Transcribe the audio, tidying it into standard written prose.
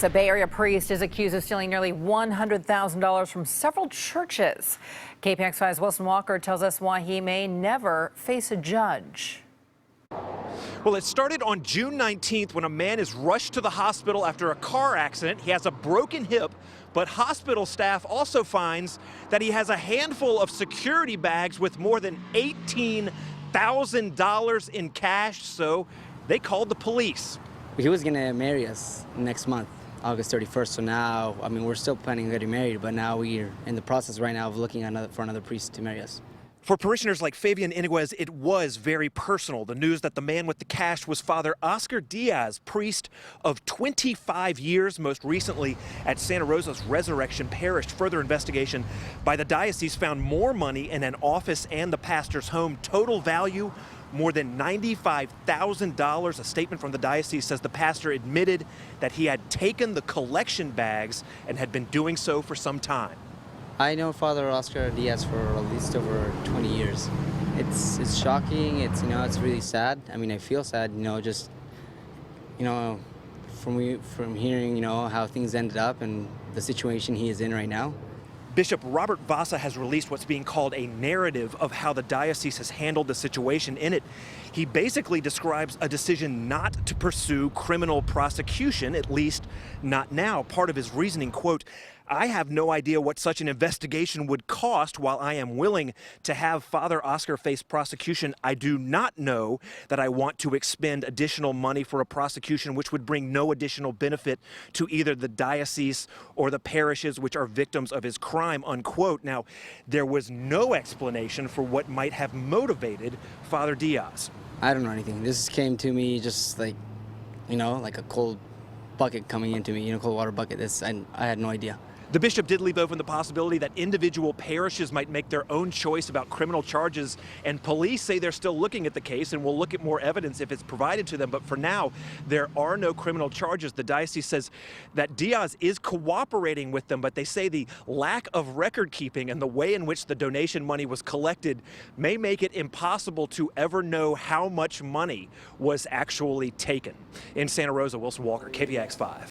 A Bay Area priest is accused of stealing nearly $100,000 from several churches. KPIX 5's Wilson Walker tells us why he may never face a judge. Well, it started on June 19th when a man is rushed to the hospital after a car accident. He has a broken hip, but hospital staff also finds that he has a handful of security bags with more than $18,000 in cash, so they called the police. He was gonna marry us next month, August 31st, so now, we're still planning on getting married, but now we're in the process right now of looking for another priest to marry us. For parishioners like Fabian Iniguez, it was very personal. The news that the man with the cash was Father Oscar Diaz, priest of 25 years, most recently at Santa Rosa's Resurrection Parish. Further investigation by the diocese found more money in an office and the pastor's home. Total value, more than $95,000. A statement from the diocese says the pastor admitted that he had taken the collection bags and had been doing so for some time. I know Father Oscar Diaz for at least over 20 years. It's shocking. It's really sad. I feel sad. From hearing how things ended up and the situation he is in right now. Bishop Robert Vasa has released what's being called a narrative of how the diocese has handled the situation. In it, he basically describes a decision not to pursue criminal prosecution, at least not now. Part of his reasoning, quote, "I have no idea what such an investigation would cost. While I am willing to have Father Oscar face prosecution, I do not know that I want to expend additional money for a prosecution which would bring no additional benefit to either the diocese or the parishes which are victims of his crime," unquote. Now, there was no explanation for what might have motivated Father Diaz. I don't know anything. This came to me just like a cold bucket coming into me, cold water bucket. I had no idea. The bishop did leave open the possibility that individual parishes might make their own choice about criminal charges, and police say they're still looking at the case and will look at more evidence if it's provided to them. But for now, there are no criminal charges. The diocese says that Diaz is cooperating with them, but they say the lack of record keeping and the way in which the donation money was collected may make it impossible to ever know how much money was actually taken. In Santa Rosa, Wilson Walker, KPIX 5.